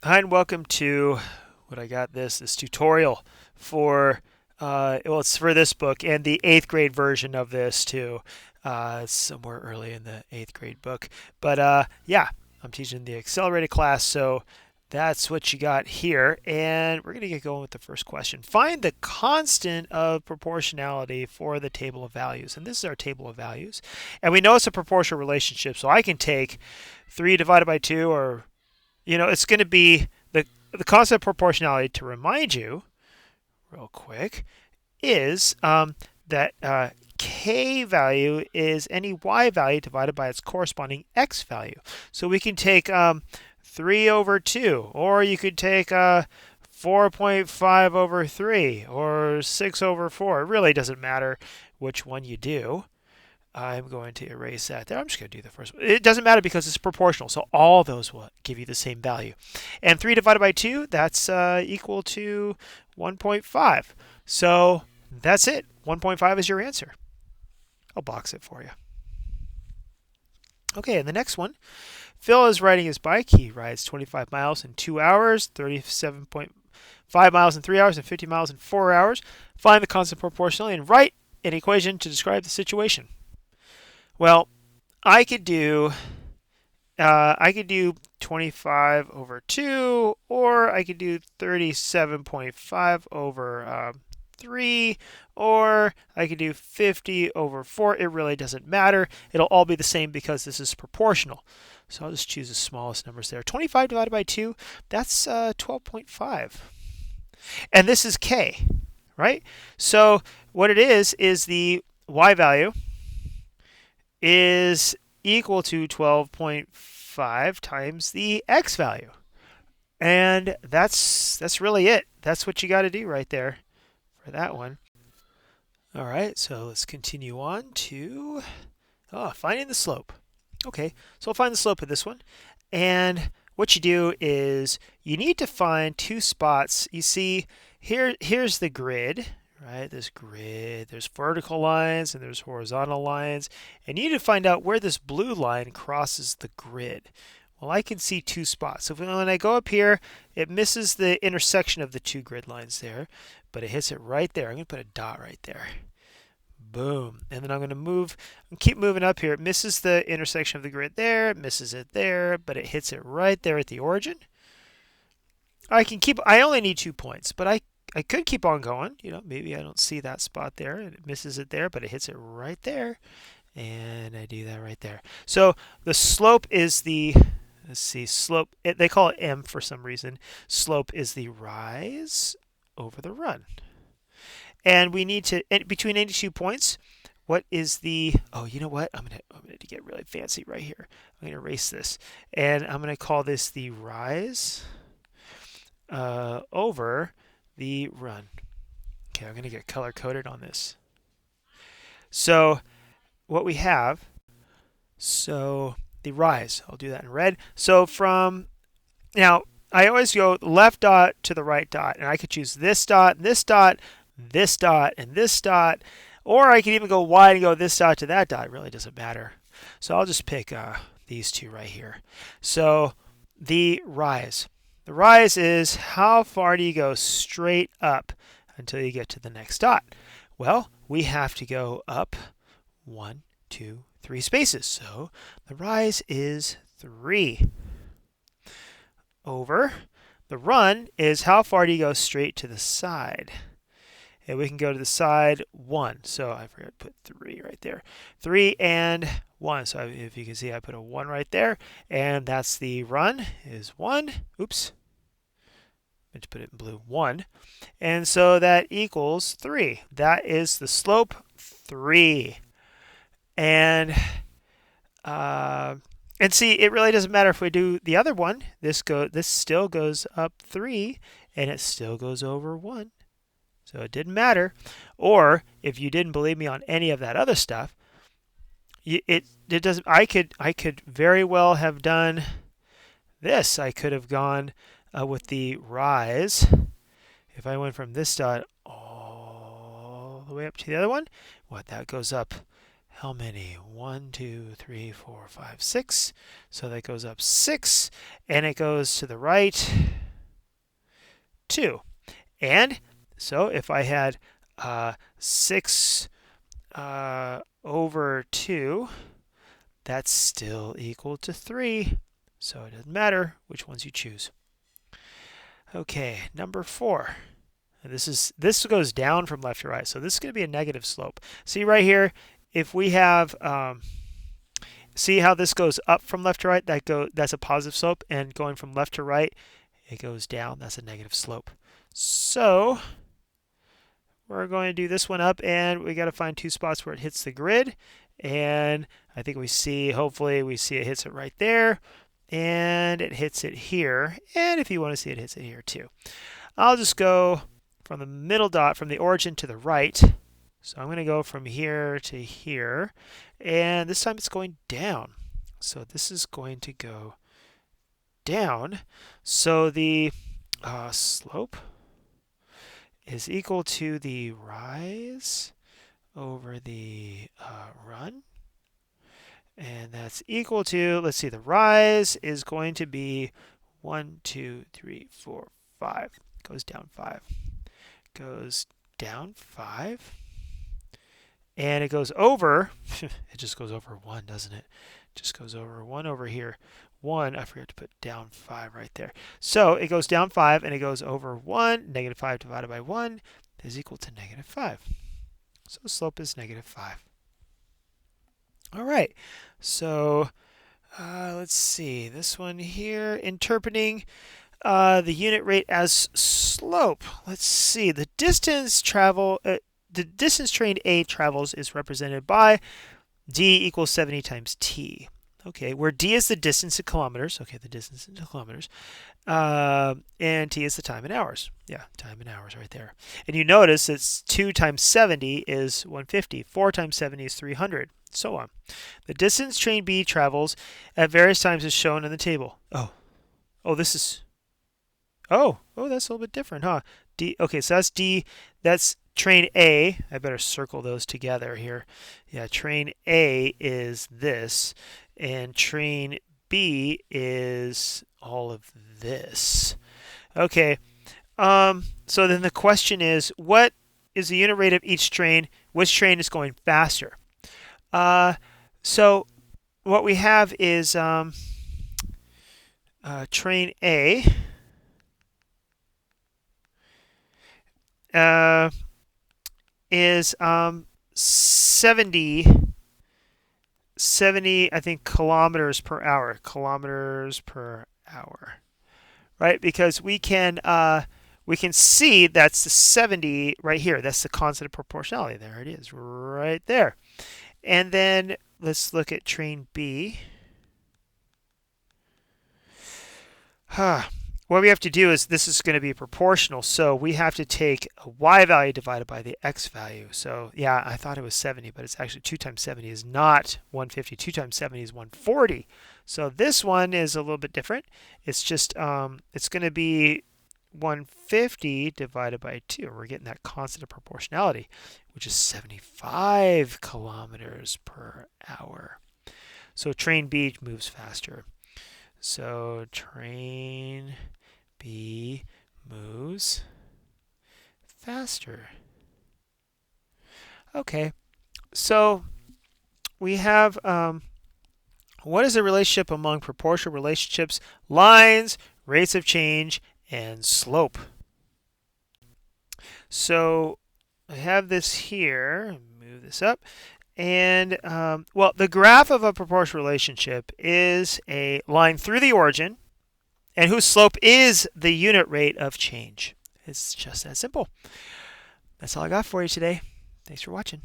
Hi and welcome to this tutorial for well, it's for this book and the 8th grade version of this too. It's somewhere early in the 8th grade book, but yeah, I'm teaching the accelerated class, so that's what you got here, and we're gonna get going with the first question. Find the constant of proportionality for the table of values, and this is our table of values, and we know it's a proportional relationship, so I can take 3 divided by 2, or it's going to be the concept of proportionality, to remind you real quick, is that k value is any y value divided by its corresponding x value. So we can take 3 over 2, or you could take 4.5 over 3, or 6 over 4. It really doesn't matter which one you do. I'm going to erase that there. I'm just going to do the first one. It doesn't matter because it's proportional, so all those will give you the same value. And 3 divided by 2, that's equal to 1.5. So that's it. 1.5 is your answer. I'll box it for you. Okay, and the next one. Phil is riding his bike. He rides 25 miles in 2 hours, 37.5 miles in 3 hours, and 50 miles in 4 hours. Find the constant proportionality and write an equation to describe the situation. Well, I could do 25 over 2, or I could do 37.5 over 3, or I could do 50 over 4. It really doesn't matter. It'll all be the same because this is proportional. So I'll just choose the smallest numbers there. 25 divided by 2, that's 12.5. And this is k, right? So what it is the y value is equal to 12.5 times the x value. And that's really it. That's what you got to do right there for that one. All right, so let's continue on to finding the slope. Okay, so I'll find the slope of this one. And what you do is you need to find two spots. You see, here's the grid, right? This grid, there's vertical lines and there's horizontal lines. And you need to find out where this blue line crosses the grid. Well, I can see two spots. So when I go up here, it misses the intersection of the two grid lines there, but it hits it right there. I'm going to put a dot right there. Boom. And then I'm going to keep moving up here. It misses the intersection of the grid there, it misses it there, but it hits it right there at the origin. I only need 2 points, but I could keep on going. Maybe I don't see that spot there and it misses it there, but it hits it right there. And I do that right there. So the slope is let's see, slope, they call it M for some reason. Slope is the rise over the run. And we need to, between 82 points, what is oh, you know what? I'm gonna get really fancy right here. I'm gonna erase this. And I'm gonna call this the rise over the run. Okay, I'm gonna get color coded on this. So what we have, so the rise, I'll do that in red. So now I always go left dot to the right dot, and I could choose this dot, this dot, this dot, and this dot, or I could even go wide and go this dot to that dot. It really doesn't matter. So I'll just pick these two right here. So the rise. The rise is how far do you go straight up until you get to the next dot? Well, we have to go up 1, 2, 3 spaces. So the rise is 3. Over. The run is how far do you go straight to the side? And we can go to the side 1. So I forgot to put 3 right there. 3 and 1. So if you can see, I put a 1 right there. And that's the run is 1. Oops. Meant to put it in blue. 1. And so that equals 3. That is the slope, 3. And see, it really doesn't matter if we do the other one. This still goes up 3, and it still goes over 1. So it didn't matter. Or if you didn't believe me on any of that other stuff, it doesn't. I could very well have done this. I could have gone with the rise. If I went from this dot all the way up to the other one, that goes up how many? 1, 2, 3, 4, 5, 6. So that goes up 6, and it goes to the right 2. And so if I had 6 over 2, that's still equal to 3. So it doesn't matter which ones you choose. Okay, number 4. And this goes down from left to right, so this is going to be a negative slope. See right here, if we have see how this goes up from left to right? That's a positive slope, and going from left to right, it goes down. That's a negative slope. So we're going to do this one up, and we got to find 2 spots where it hits the grid. And I think hopefully we see it hits it right there, and it hits it here. And if you want to see it hits it here too. I'll just go from the middle dot, from the origin to the right. So I'm going to go from here to here, and this time it's going down. So this is going to go down. So the slope is equal to the rise over the run. And that's equal to, let's see, the rise is going to be 1, 2, 3, 4, 5. Goes down 5. Goes down 5. And it goes over, it just goes over 1, doesn't it? It just goes over 1 over here. 1, I forgot to put down 5 right there. So it goes down 5 and it goes over 1. Negative 5 divided by 1 is equal to negative 5. So the slope is negative 5. All right, so let's see. This one here, interpreting the unit rate as slope. Let's see. The distance train A travels is represented by d equals 70 times t. Okay, where d is the distance in kilometers. Okay, the distance in kilometers. And t is the time in hours. Yeah, time in hours right there. And you notice it's 2 times 70 is 150. 4 times 70 is 300. So on. The distance train B travels at various times is shown in the table. Oh, this is... Oh, that's a little bit different, huh? Okay, so that's D. That's train A. I better circle those together here. Yeah, train A is this, and train B is all of this. Okay, so then the question is, what is the unit rate of each train? Which train is going faster? So what we have is train A is 70, I think, kilometers per hour. Kilometers per hour, right? Because we can see that's the 70 right here. That's the constant of proportionality. There it is, right there. And then let's look at train B. What we have to do is, this is going to be proportional, so we have to take a y value divided by the x value. So yeah, I thought it was 70, but it's actually 2 times 70 is not 150. 2 times 70 is 140. So this one is a little bit different. It's just, it's going to be 150 divided by 2. We're getting that constant of proportionality, which is 75 kilometers per hour. So train B moves faster. So train B moves faster. Okay, so we have what is the relationship among proportional relationships, lines, rates of change, and slope? So I have this here. Move this up. And, well, the graph of a proportional relationship is a line through the origin, and whose slope is the unit rate of change. It's just that simple. That's all I got for you today. Thanks for watching.